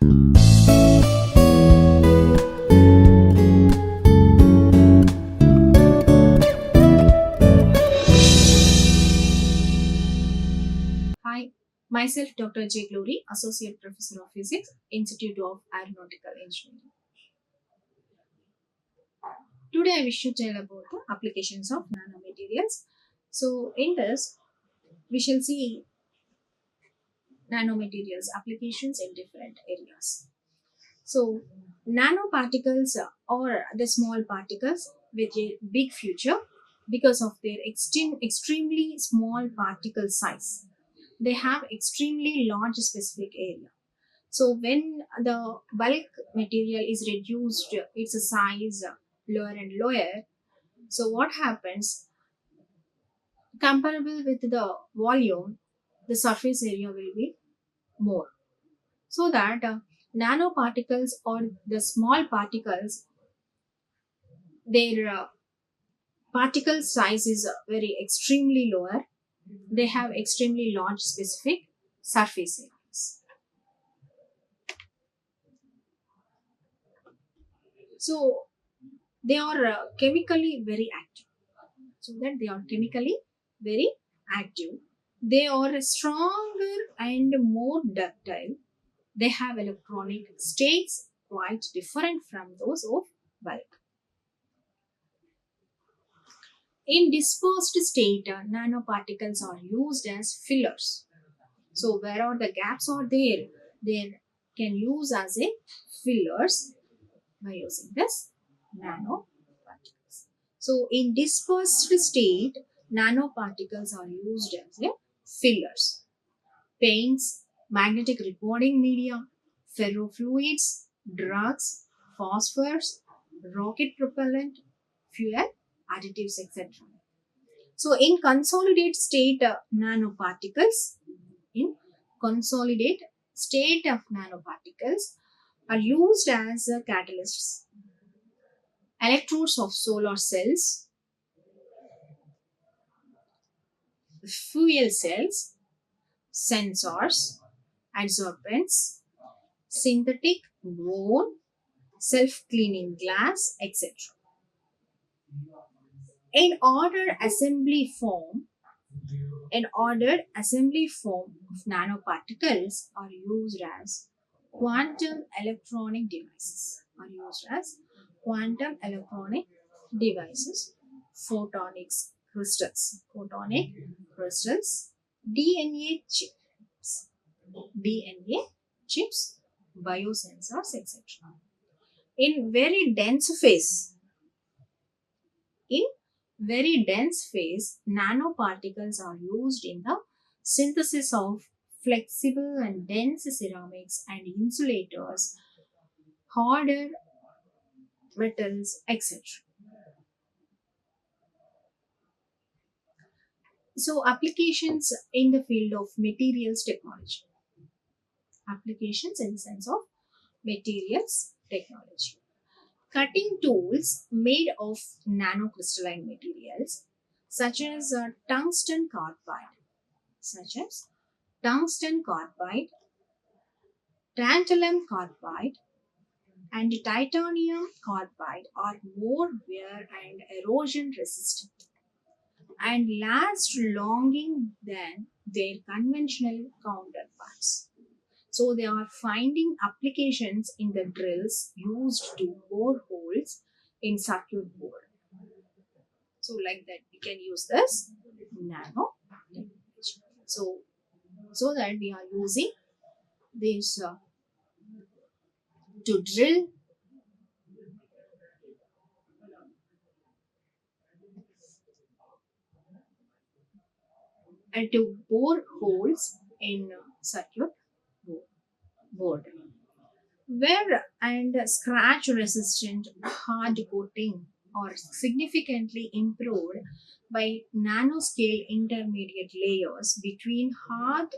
Hi, myself Dr. J. Glory, Associate Professor of Physics, Institute of Aeronautical Engineering. Today I wish to tell about the applications of nanomaterials. So in this, we shall see nanomaterials applications in different areas. So nanoparticles are the small particles with a big future because of their extremely small particle size. They have extremely large specific area. So when the bulk material is reduced, its size lower and lower. So what happens? Comparable with the volume, the surface area will be more. So that nanoparticles or the small particles, their particle size is very extremely lower. They have extremely large specific surface areas. So they are chemically very active. So that they are chemically very active. They are stronger and more ductile. They have electronic states quite different from those of bulk. In dispersed state, nanoparticles are used as fillers. So where the gaps are there, they can use as a fillers by using this nanoparticles. So in dispersed state, nanoparticles are used as a fillers. Paints, magnetic recording media, ferrofluids, drugs, phosphors, rocket propellant, fuel, additives, etc. So in consolidate state nanoparticles, in consolidate state of nanoparticles are used as catalysts, electrodes of solar cells, fuel cells, sensors, adsorbents, synthetic bone, self-cleaning glass, etc. In ordered assembly form, an ordered assembly form of nanoparticles are used as quantum electronic devices. Are used as quantum electronic devices, photonic crystals, DNA chips, DNA chips, biosensors, etc. In very dense phase, in very dense phase, nanoparticles are used in the synthesis of flexible and dense ceramics and insulators, harder metals, etc. So, applications in the field of materials technology. Applications in the sense of materials technology. Cutting tools made of nanocrystalline materials, such as such as tungsten carbide, tantalum carbide, and titanium carbide are more wear and erosion resistant and last longer than their conventional counterparts. So they are finding applications in the drills used to bore holes in circuit board. So like that we can use this nano technology. So that we are using this to drill and to bore holes in circuit board. Wear and scratch resistant hard coating are significantly improved by nanoscale intermediate layers between hard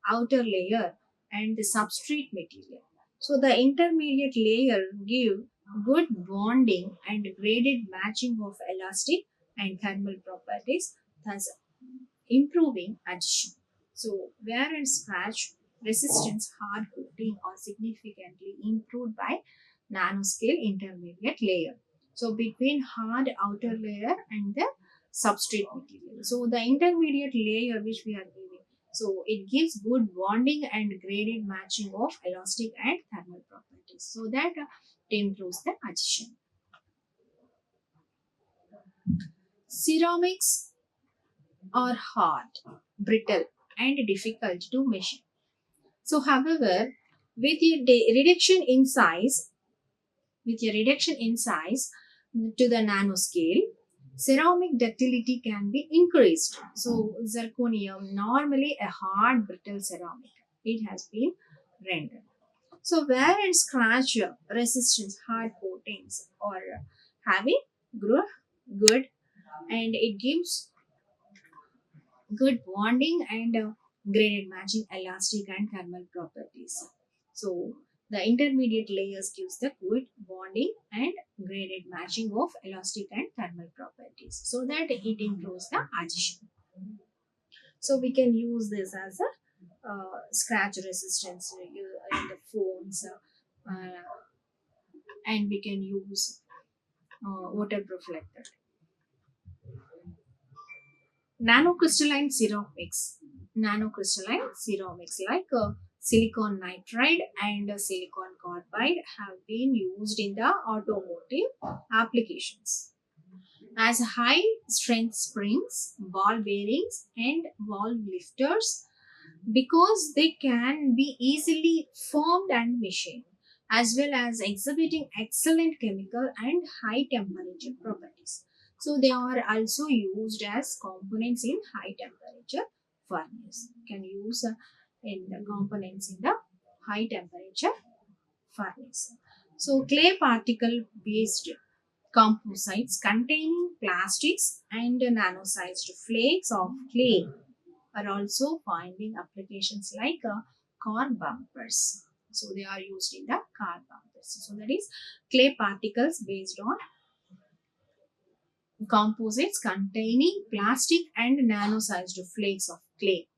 outer layer and the substrate material. So the intermediate layer give good bonding and graded matching of elastic and thermal properties, thus improving adhesion. So wear and scratch resistance hard coating are significantly improved by nanoscale intermediate layer. So between hard outer layer and the substrate material. So the intermediate layer which we are giving, so it gives good bonding and graded matching of elastic and thermal properties. So that it improves the adhesion. Ceramics are hard, brittle, and difficult to measure. So, however, with a reduction in size, to the nanoscale, ceramic ductility can be increased. So, zirconium, normally a hard brittle ceramic, it has been rendered. So, wear and scratch resistance hard coatings or having good, and it gives good bonding and graded matching elastic and thermal properties. So the intermediate layers gives the good bonding and graded matching of elastic and thermal properties so that it improves the adhesion. So we can use this as a scratch resistance in the phones, and we can use waterproof like that. Nanocrystalline ceramics. Nanocrystalline ceramics like silicon nitride and silicon carbide have been used in the automotive applications as high strength springs, ball bearings, and valve lifters because they can be easily formed and machined, as well as exhibiting excellent chemical and high temperature properties. So they are also used as components in high temperature furnace. Can use in the components in the high temperature furnace. So clay particle based composites containing plastics and nano-sized flakes of clay are also finding applications like car bumpers. So they are used in the car bumpers. So that is clay particles based on composites containing plastic and nano-sized flakes of clay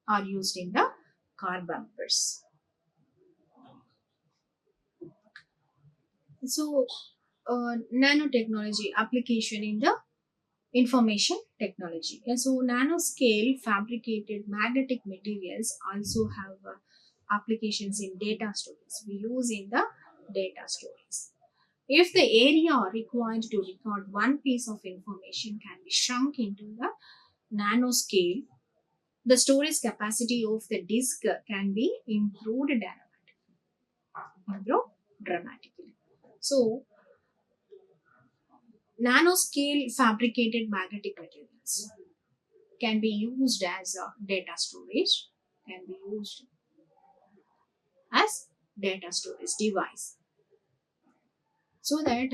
are used in the car bumpers. So nanotechnology application in the information technology. Yeah, so nanoscale fabricated magnetic materials also have applications in data storage. We use in the data storage. If the area required to record one piece of information can be shrunk into the nanoscale, the storage capacity of the disk can be improved dramatically. So, nanoscale fabricated magnetic materials can be used as data storage, can be used as data storage device, so that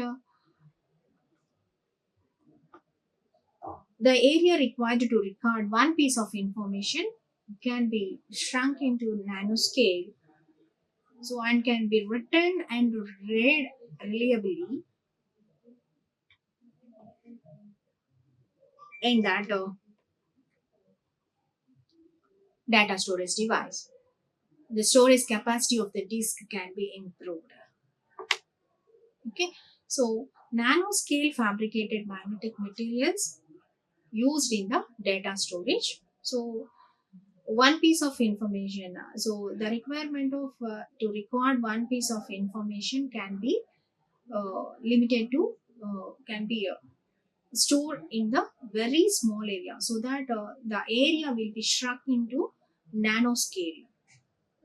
the area required to record one piece of information can be shrunk into nanoscale, so and can be written and read reliably in that data storage device. The storage capacity of the disk can be improved. Okay, so nanoscale fabricated magnetic materials used in the data storage. So one piece of information, so the requirement of to record one piece of information can be limited to can be stored in the very small area, so that the area will be shrunk into nanoscale,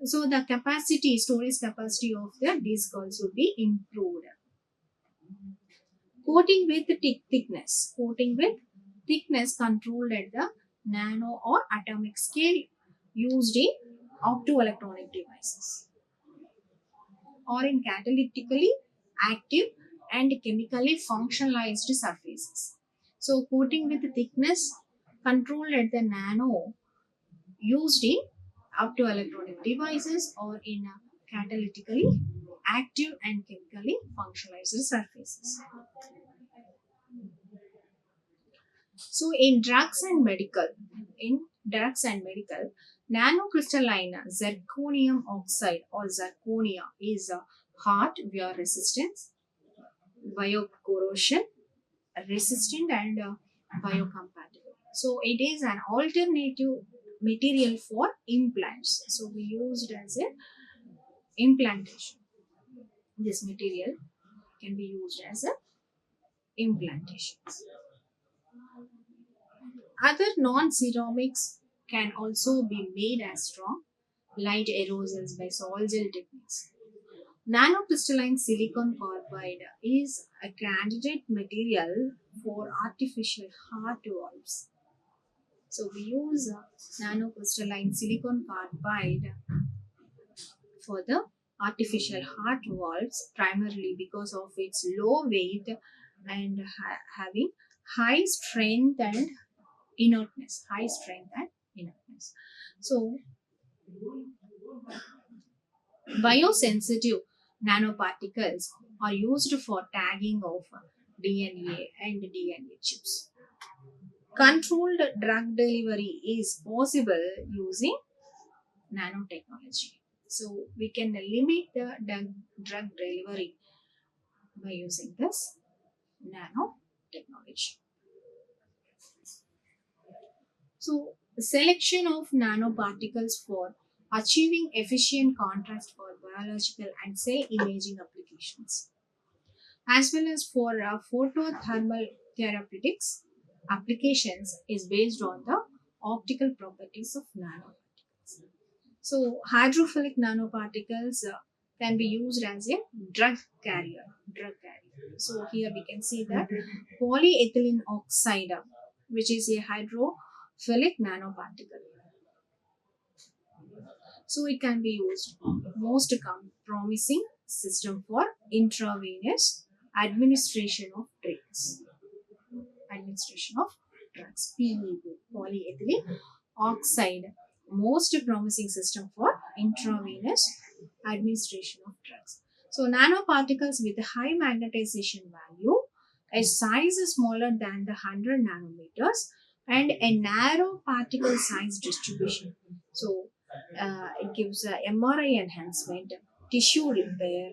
so the capacity storage capacity of the disk also be improved. Coating with thickness controlled at the nano or atomic scale used in optoelectronic devices or in catalytically active and chemically functionalized surfaces. So coating with thickness controlled at the nano used in optoelectronic devices or in catalytically active and chemically functionalized surfaces. So in drugs and medical, Nanocrystalline zirconium oxide or zirconia is a hard wear resistance, biocorrosion resistant, and biocompatible. So it is an alternative material for implants. So we used as a implantation. This material can be used as a implantations. Other non-ceramics can also be made as strong light aerosols by sol gel techniques. Nanocrystalline silicon carbide is a candidate material for artificial heart valves. So we use nanocrystalline silicon carbide for the artificial heart valves primarily because of its low weight and having high strength and inertness. High strength and inertness. So biosensitive nanoparticles are used for tagging of DNA and DNA chips. Controlled drug delivery is possible using nanotechnology. So we can limit the drug delivery by using this nanotechnology. So selection of nanoparticles for achieving efficient contrast for biological and cell imaging applications, as well as for photothermal therapeutics applications, is based on the optical properties of nanoparticles. So hydrophilic nanoparticles can be used as a drug carrier. Drug carrier. So here we can see that polyethylene oxide, which is a hydrophilic nanoparticle. So it can be used most promising system for intravenous administration of drugs. Administration of drugs. PED, polyethylene oxide, most promising system for intravenous administration of drugs. So nanoparticles with high magnetization value, a size smaller than the 100 nanometers, and a narrow particle size distribution. So it gives MRI enhancement, tissue repair,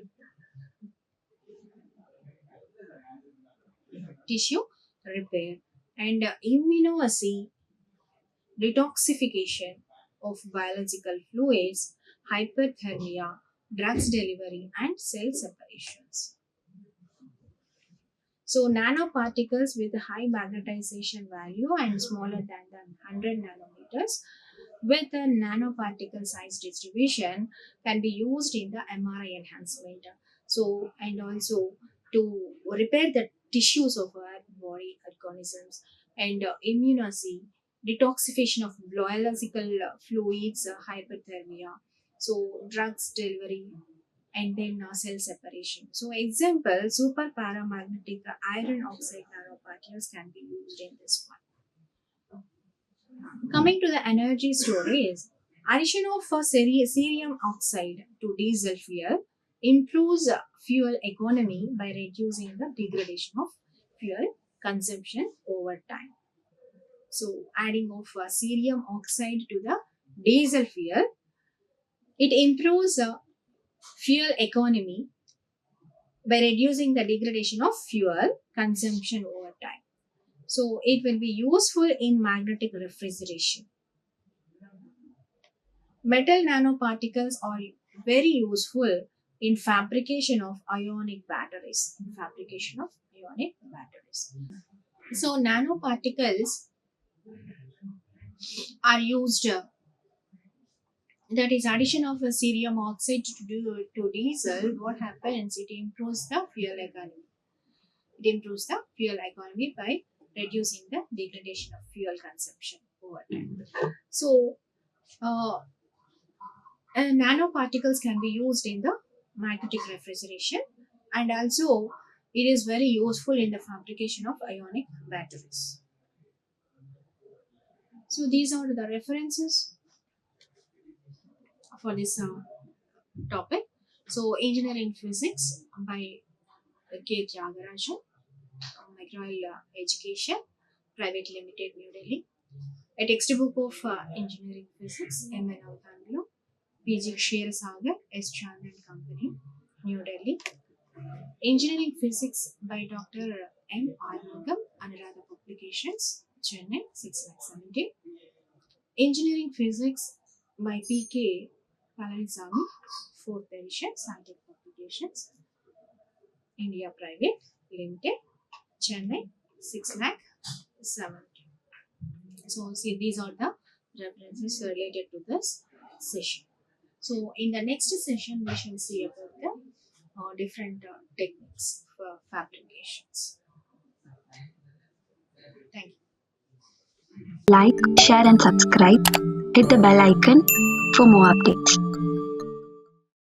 tissue repair, and immunoassay detoxification of biological fluids, hyperthermia, drugs delivery, and cell separations. So, nanoparticles with high magnetization value and smaller than the 100 nanometers with a nanoparticle size distribution can be used in the MRI enhancement. So, and also to repair the tissues of our body organisms and immunoassay, detoxification of biological fluids, hyperthermia, so drugs delivery, and then cell separation. So, example, super paramagnetic iron oxide nanoparticles can be used in this one. Coming to the energy storage, addition of cerium oxide to diesel fuel improves fuel economy by reducing the degradation of fuel consumption over time. So, adding of cerium oxide to the diesel fuel, it improves fuel economy by reducing the degradation of fuel consumption over time. So, it will be useful in magnetic refrigeration. Metal nanoparticles are very useful in fabrication of ionic batteries. Fabrication of ionic batteries. So nanoparticles are used. That is addition of a cerium oxide to diesel. What happens? It improves the fuel economy. It improves the fuel economy by reducing the degradation of fuel consumption over time. So nanoparticles can be used in the magnetic refrigeration, and also it is very useful in the fabrication of ionic batteries. So these are the references for this topic. So engineering physics by K. Tyagarajan, Microel Education Private Limited, New Delhi. A textbook of engineering physics, M. N. Avtanglo, PG Kshir Sagar, S. Chand and Company, New Delhi. Engineering Physics by Dr. M. Armugam, Anuradha Publications, Chennai, 670. Engineering Physics by P.K. Palanisamy, 4th edition, Scientific Publications, India Private Limited, Chennai, 6 lakh 70. So, see, these are the references related to this session. So, in the next session, we shall see about the different techniques for fabrications. Thank you. Like, share and subscribe. Hit the bell icon for more updates.